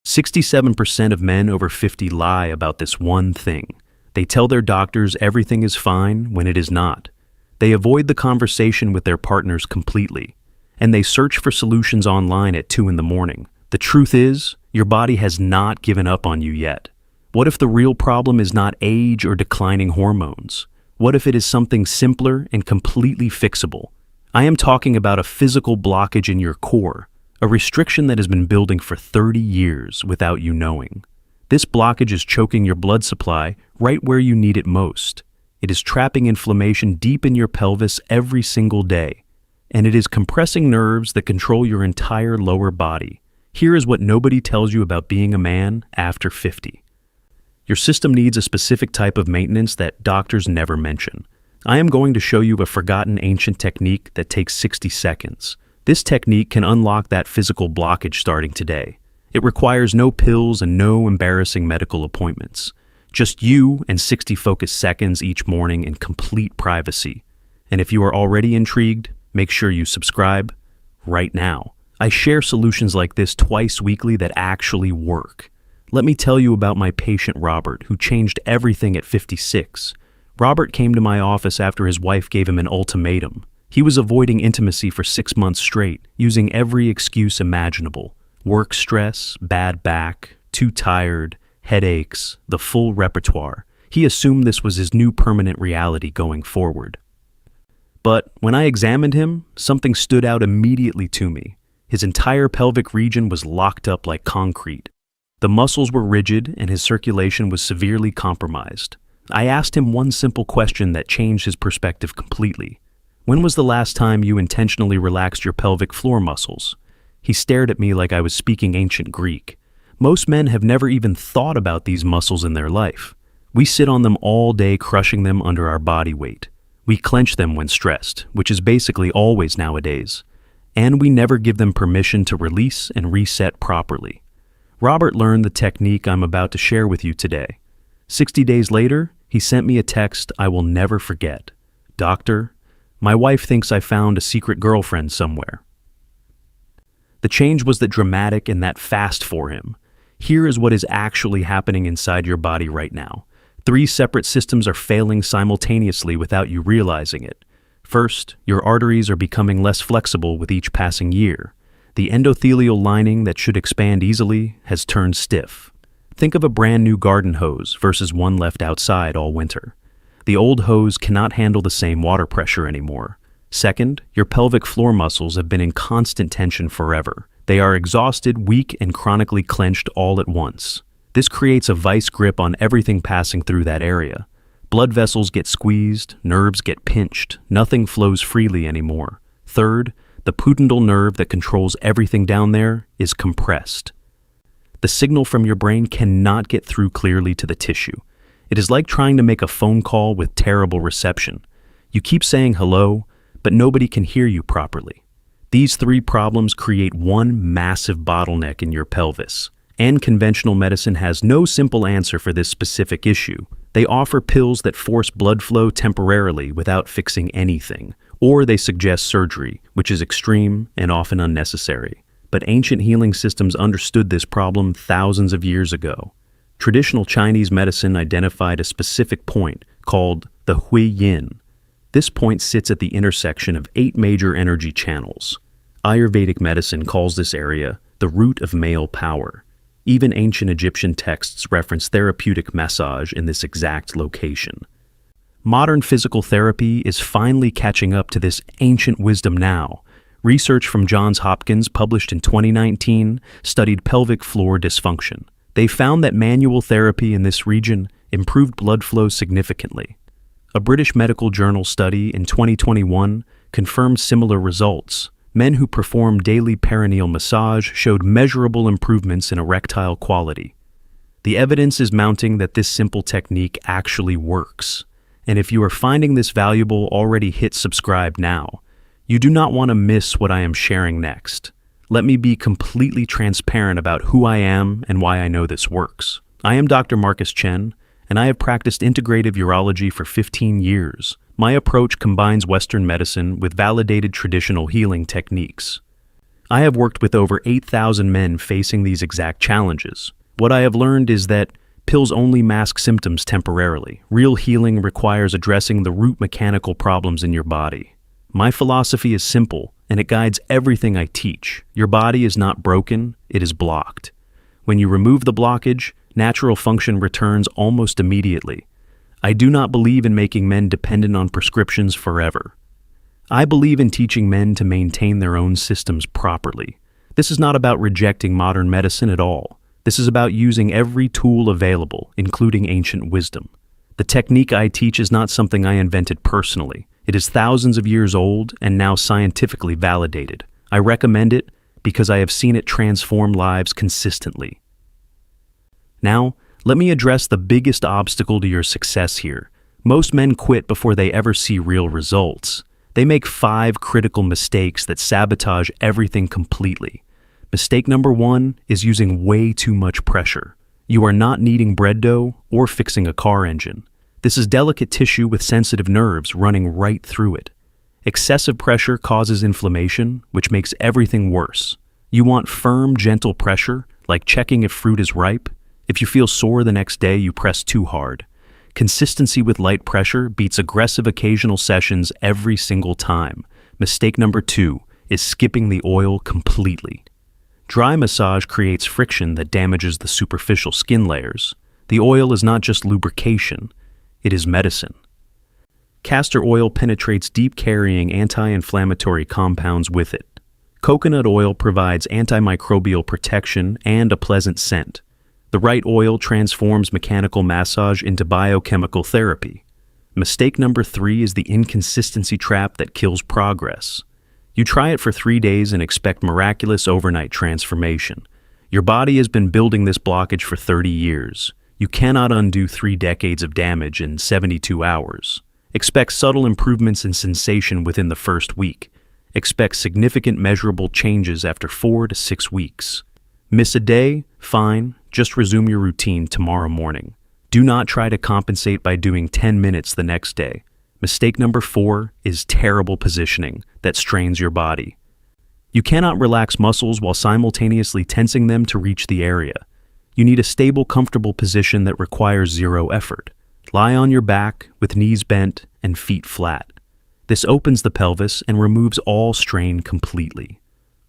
67% of men over 50 lie about this one thing. They tell their doctors everything is fine when it is not. They avoid the conversation with their partners completely. And they search for solutions online at 2 in the morning. The truth is, your body has not given up on you yet. What if the real problem is not age or declining hormones? What if it is something simpler and completely fixable? I am talking about a physical blockage in your core, a restriction that has been building for 30 years without you knowing. This blockage is choking your blood supply right where you need it most. It is trapping inflammation deep in your pelvis every single day, and it is compressing nerves that control your entire lower body. Here is what nobody tells you about being a man after 50. Your system needs a specific type of maintenance that doctors never mention. I am going to show you a forgotten ancient technique that takes 60 seconds. This technique can unlock that physical blockage starting today. It requires no pills and no embarrassing medical appointments. Just you and 60 focused seconds each morning in complete privacy. And if you are already intrigued, make sure you subscribe right now. I share solutions like this twice weekly that actually work. Let me tell you about my patient Robert, who changed everything at 56. Robert came to my office after his wife gave him an ultimatum. He was avoiding intimacy for 6 months straight, using every excuse imaginable. Work stress, bad back, too tired, headaches, the full repertoire. He assumed this was his new permanent reality going forward. But when I examined him, something stood out immediately to me. His entire pelvic region was locked up like concrete. The muscles were rigid and his circulation was severely compromised. I asked him one simple question that changed his perspective completely. When was the last time you intentionally relaxed your pelvic floor muscles? He stared at me like I was speaking ancient Greek. Most men have never even thought about these muscles in their life. We sit on them all day, crushing them under our body weight. We clench them when stressed, which is basically always nowadays. And we never give them permission to release and reset properly. Robert learned the technique I'm about to share with you today. 60 days later, he sent me a text I will never forget. "Doctor, my wife thinks I found a secret girlfriend somewhere." The change was that dramatic and that fast for him. Here is what is actually happening inside your body right now. 3 separate systems are failing simultaneously without you realizing it. First, your arteries are becoming less flexible with each passing year. The endothelial lining that should expand easily has turned stiff. Think of a brand new garden hose versus one left outside all winter. The old hose cannot handle the same water pressure anymore. Second, your pelvic floor muscles have been in constant tension forever. They are exhausted, weak, and chronically clenched all at once. This creates a vice grip on everything passing through that area. Blood vessels get squeezed, nerves get pinched, nothing flows freely anymore. Third, the pudendal nerve that controls everything down there is compressed. The signal from your brain cannot get through clearly to the tissue. It is like trying to make a phone call with terrible reception. You keep saying hello, but nobody can hear you properly. These 3 problems create one massive bottleneck in your pelvis. And conventional medicine has no simple answer for this specific issue. They offer pills that force blood flow temporarily without fixing anything, or they suggest surgery, which is extreme and often unnecessary. But ancient healing systems understood this problem thousands of years ago. Traditional Chinese medicine identified a specific point called the Hui Yin. This point sits at the intersection of 8 major energy channels. Ayurvedic medicine calls this area the root of male power. Even ancient Egyptian texts reference therapeutic massage in this exact location. Modern physical therapy is finally catching up to this ancient wisdom now. Research from Johns Hopkins, published in 2019, studied pelvic floor dysfunction. They found that manual therapy in this region improved blood flow significantly. A British medical journal study in 2021 confirmed similar results. Men who performed daily perineal massage showed measurable improvements in erectile quality. The evidence is mounting that this simple technique actually works. And if you are finding this valuable, already hit subscribe now. You do not want to miss what I am sharing next. Let me be completely transparent about who I am and why I know this works. I am Dr. Marcus Chen, and I have practiced integrative urology for 15 years. My approach combines Western medicine with validated traditional healing techniques. I have worked with over 8,000 men facing these exact challenges. What I have learned is that pills only mask symptoms temporarily. Real healing requires addressing the root mechanical problems in your body. My philosophy is simple, and it guides everything I teach. Your body is not broken, it is blocked. When you remove the blockage, natural function returns almost immediately. I do not believe in making men dependent on prescriptions forever. I believe in teaching men to maintain their own systems properly. This is not about rejecting modern medicine at all. This is about using every tool available, including ancient wisdom. The technique I teach is not something I invented personally. It is thousands of years old and now scientifically validated. I recommend it because I have seen it transform lives consistently. Now, let me address the biggest obstacle to your success here. Most men quit before they ever see real results. They make 5 critical mistakes that sabotage everything completely. Mistake number 1 is using way too much pressure. You are not kneading bread dough or fixing a car engine. This is delicate tissue with sensitive nerves running right through it. Excessive pressure causes inflammation, which makes everything worse. You want firm, gentle pressure, like checking if fruit is ripe. If you feel sore the next day, you press too hard. Consistency with light pressure beats aggressive occasional sessions every single time. Mistake number 2 is skipping the oil completely. Dry massage creates friction that damages the superficial skin layers. The oil is not just lubrication, it is medicine. Castor oil penetrates deep, carrying anti-inflammatory compounds with it. Coconut oil provides antimicrobial protection and a pleasant scent. The right oil transforms mechanical massage into biochemical therapy. Mistake number 3 is the inconsistency trap that kills progress. You try it for 3 days and expect miraculous overnight transformation. Your body has been building this blockage for 30 years. You cannot undo 3 decades of damage in 72 hours. Expect subtle improvements in sensation within the first week. Expect significant measurable changes after 4 to 6 weeks. Miss a day? Fine. Just resume your routine tomorrow morning. Do not try to compensate by doing 10 minutes the next day. Mistake number 4 is terrible positioning that strains your body. You cannot relax muscles while simultaneously tensing them to reach the area. You need a stable, comfortable position that requires 0 effort. Lie on your back with knees bent and feet flat. This opens the pelvis and removes all strain completely.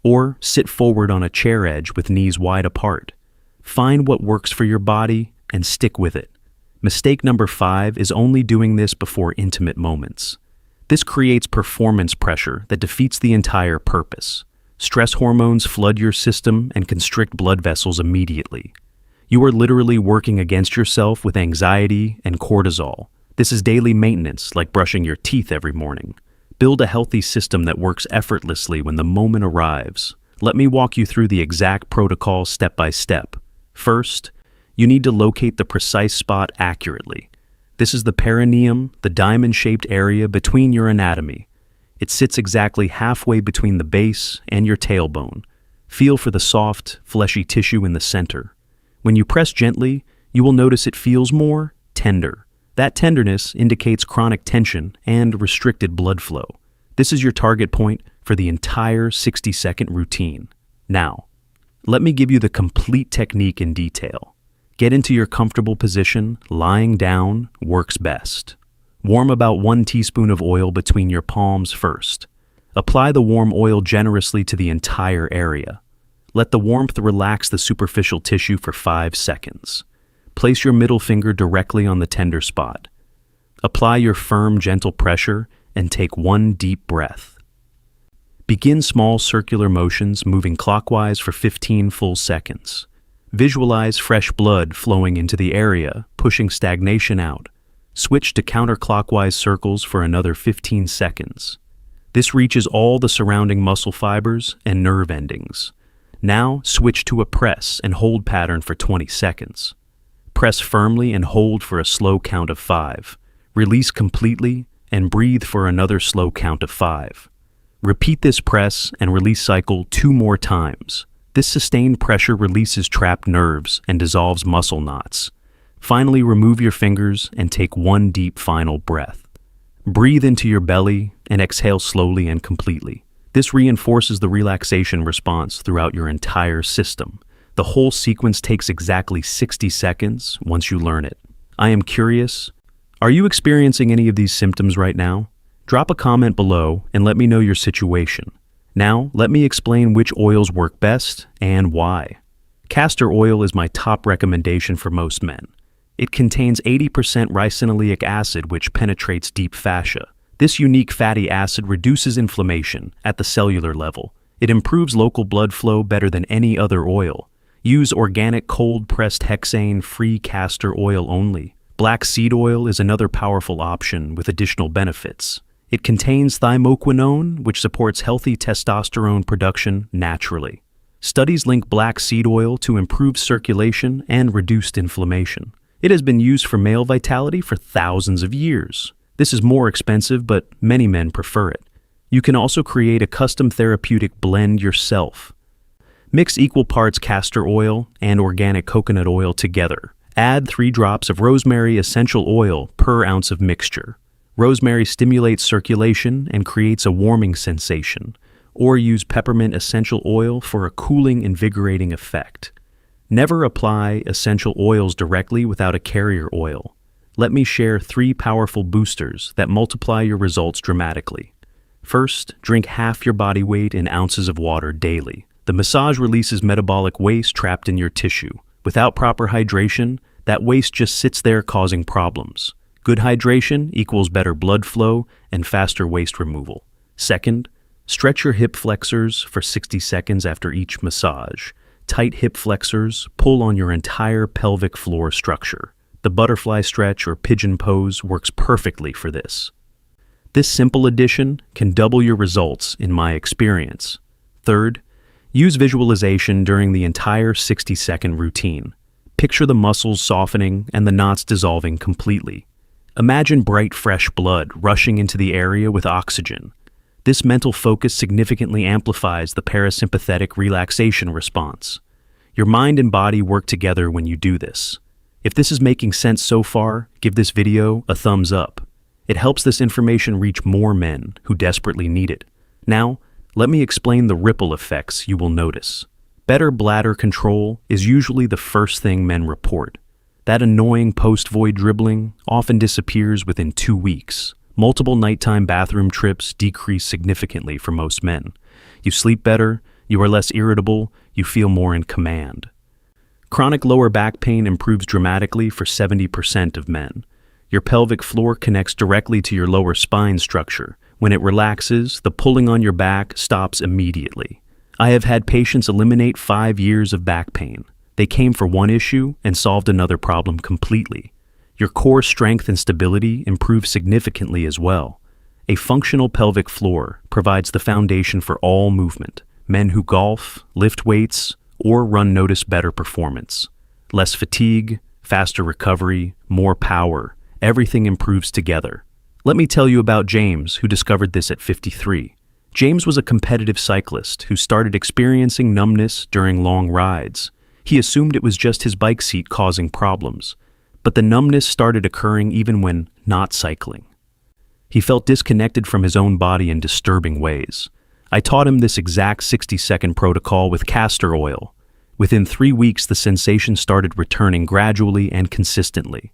Or sit forward on a chair edge with knees wide apart. Find what works for your body and stick with it. Mistake number 5 is only doing this before intimate moments. This creates performance pressure that defeats the entire purpose. Stress hormones flood your system and constrict blood vessels immediately. You are literally working against yourself with anxiety and cortisol. This is daily maintenance, like brushing your teeth every morning. Build a healthy system that works effortlessly when the moment arrives. Let me walk you through the exact protocol step by step. First, you need to locate the precise spot accurately. This is the perineum, the diamond-shaped area between your anatomy. It sits exactly halfway between the base and your tailbone. Feel for the soft, fleshy tissue in the center. When you press gently, you will notice it feels more tender. That tenderness indicates chronic tension and restricted blood flow. This is your target point for the entire 60-second routine. Now, let me give you the complete technique in detail. Get into your comfortable position. Lying down works best. Warm about 1 teaspoon of oil between your palms first. Apply the warm oil generously to the entire area. Let the warmth relax the superficial tissue for 5 seconds. Place your middle finger directly on the tender spot. Apply your firm, gentle pressure and take 1 deep breath. Begin small circular motions, moving clockwise for 15 full seconds. Visualize fresh blood flowing into the area, pushing stagnation out. Switch to counterclockwise circles for another 15 seconds. This reaches all the surrounding muscle fibers and nerve endings. Now switch to a press and hold pattern for 20 seconds. Press firmly and hold for a slow count of 5. Release completely and breathe for another slow count of 5. Repeat this press and release cycle 2 more times. This sustained pressure releases trapped nerves and dissolves muscle knots. Finally, remove your fingers and take 1 deep final breath. Breathe into your belly and exhale slowly and completely. This reinforces the relaxation response throughout your entire system. The whole sequence takes exactly 60 seconds once you learn it. I am curious, are you experiencing any of these symptoms right now? Drop a comment below and let me know your situation. Now, let me explain which oils work best and why. Castor oil is my top recommendation for most men. It contains 80% ricinoleic acid, which penetrates deep fascia. This unique fatty acid reduces inflammation at the cellular level. It improves local blood flow better than any other oil. Use organic cold-pressed hexane-free castor oil only. Black seed oil is another powerful option with additional benefits. It contains thymoquinone, which supports healthy testosterone production naturally. Studies link black seed oil to improved circulation and reduced inflammation. It has been used for male vitality for thousands of years. This is more expensive, but many men prefer it. You can also create a custom therapeutic blend yourself. Mix equal parts castor oil and organic coconut oil together. Add 3 drops of rosemary essential oil per ounce of mixture. Rosemary stimulates circulation and creates a warming sensation, or use peppermint essential oil for a cooling, invigorating effect. Never apply essential oils directly without a carrier oil. Let me share 3 powerful boosters that multiply your results dramatically. First, drink half your body weight in ounces of water daily. The massage releases metabolic waste trapped in your tissue. Without proper hydration, that waste just sits there causing problems. Good hydration equals better blood flow and faster waste removal. Second, stretch your hip flexors for 60 seconds after each massage. Tight hip flexors pull on your entire pelvic floor structure. The butterfly stretch or pigeon pose works perfectly for this. This simple addition can double your results in my experience. Third, use visualization during the entire 60-second routine. Picture the muscles softening and the knots dissolving completely. Imagine bright, fresh blood rushing into the area with oxygen. This mental focus significantly amplifies the parasympathetic relaxation response. Your mind and body work together when you do this. If this is making sense so far, give this video a thumbs up. It helps this information reach more men who desperately need it. Now, let me explain the ripple effects you will notice. Better bladder control is usually the first thing men report. That annoying post-void dribbling often disappears within 2 weeks. Multiple nighttime bathroom trips decrease significantly for most men. You sleep better, you are less irritable, you feel more in command. Chronic lower back pain improves dramatically for 70% of men. Your pelvic floor connects directly to your lower spine structure. When it relaxes, the pulling on your back stops immediately. I have had patients eliminate 5 years of back pain. They came for one issue and solved another problem completely. Your core strength and stability improve significantly as well. A functional pelvic floor provides the foundation for all movement. Men who golf, lift weights, or run notice better performance. Less fatigue, faster recovery, more power. Everything improves together. Let me tell you about James, who discovered this at 53. James was a competitive cyclist who started experiencing numbness during long rides. He assumed it was just his bike seat causing problems. But the numbness started occurring even when not cycling. He felt disconnected from his own body in disturbing ways. I taught him this exact 60-second protocol with castor oil. Within 3 weeks, the sensation started returning gradually and consistently.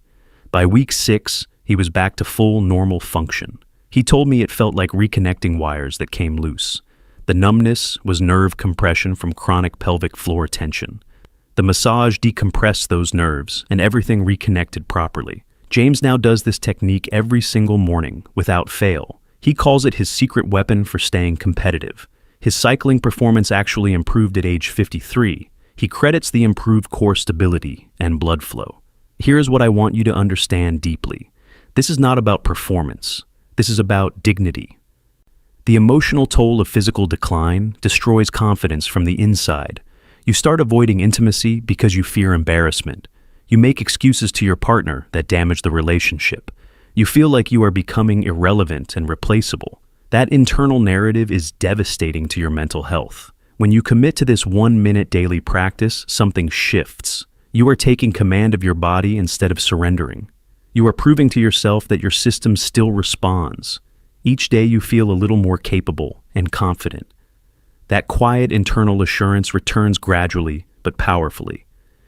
By week 6, he was back to full normal function. He told me it felt like reconnecting wires that came loose. The numbness was nerve compression from chronic pelvic floor tension. The massage decompressed those nerves and everything reconnected properly. James now does this technique every single morning without fail. He calls it his secret weapon for staying competitive. His cycling performance actually improved at age 53. He credits the improved core stability and blood flow. Here's what I want you to understand deeply. This is not about performance. This is about dignity. The emotional toll of physical decline destroys confidence from the inside. You start avoiding intimacy because you fear embarrassment. You make excuses to your partner that damage the relationship. You feel like you are becoming irrelevant and replaceable. That internal narrative is devastating to your mental health. When you commit to this 1-minute daily practice, something shifts. You are taking command of your body instead of surrendering. You are proving to yourself that your system still responds. Each day you feel a little more capable and confident. That quiet internal assurance returns gradually but powerfully.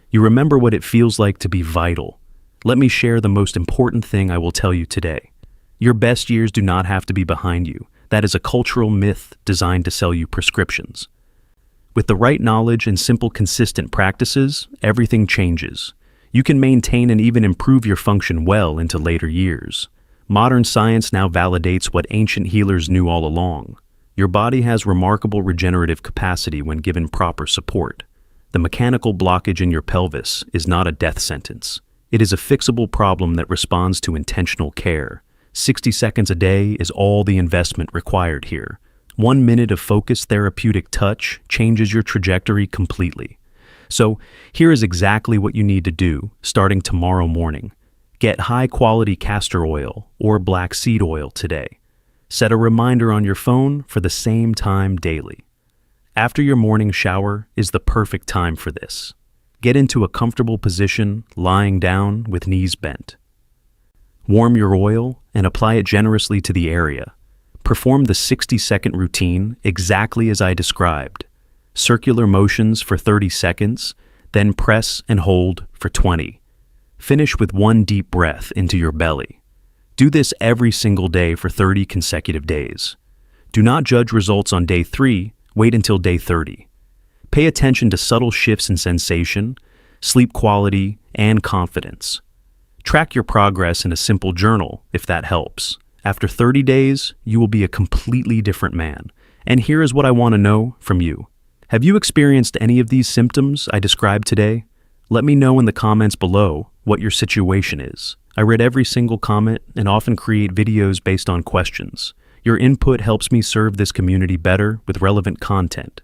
You remember what it feels like to be vital. Let me share the most important thing I will tell you today. Your best years do not have to be behind you. That is a cultural myth designed to sell you prescriptions. With the right knowledge and simple, consistent practices, everything changes. You can maintain and even improve your function well into later years. Modern science now validates what ancient healers knew all along. Your body has remarkable regenerative capacity when given proper support. The mechanical blockage in your pelvis is not a death sentence. It is a fixable problem that responds to intentional care. 60 seconds a day is all the investment required here. 1 minute of focused therapeutic touch changes your trajectory completely. So, here is exactly what you need to do starting tomorrow morning. Get high-quality castor oil or black seed oil today. Set a reminder on your phone for the same time daily. After your morning shower is the perfect time for this. Get into a comfortable position, lying down with knees bent. Warm your oil and apply it generously to the area. Perform the 60-second routine exactly as I described. Circular motions for 30 seconds, then press and hold for 20. Finish with 1 deep breath into your belly. Do this every single day for 30 consecutive days. Do not judge results on day 3, wait until day 30. Pay attention to subtle shifts in sensation, sleep quality, and confidence. Track your progress in a simple journal, if that helps. After 30 days, you will be a completely different man. And here is what I want to know from you. Have you experienced any of these symptoms I described today? Let me know in the comments below what your situation is. I read every single comment and often create videos based on questions. Your input helps me serve this community better with relevant content.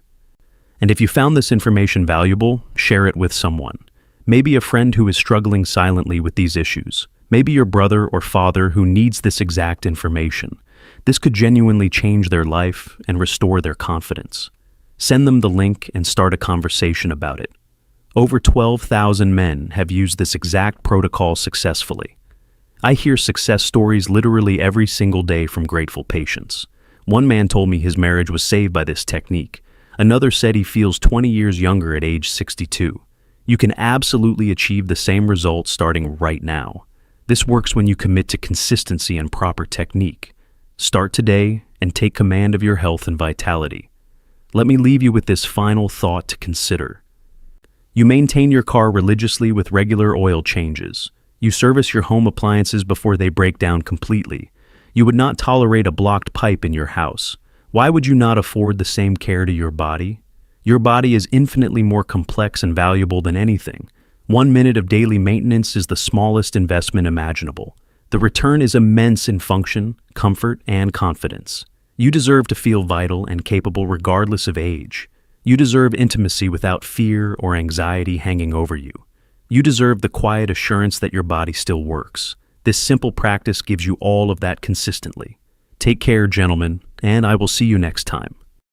And if you found this information valuable, share it with someone. Maybe a friend who is struggling silently with these issues. Maybe your brother or father who needs this exact information. This could genuinely change their life and restore their confidence. Send them the link and start a conversation about it. Over 12,000 men have used this exact protocol successfully. I hear success stories literally every single day from grateful patients. One man told me his marriage was saved by this technique. Another said he feels 20 years younger at age 62. You can absolutely achieve the same results starting right now. This works when you commit to consistency and proper technique. Start today and take command of your health and vitality. Let me leave you with this final thought to consider. You maintain your car religiously with regular oil changes. You service your home appliances before they break down completely. You would not tolerate a blocked pipe in your house. Why would you not afford the same care to your body? Your body is infinitely more complex and valuable than anything. 1 minute of daily maintenance is the smallest investment imaginable. The return is immense in function, comfort, and confidence. You deserve to feel vital and capable regardless of age. You deserve intimacy without fear or anxiety hanging over you. You deserve the quiet assurance that your body still works. This simple practice gives you all of that consistently. Take care, gentlemen, and I will see you next time.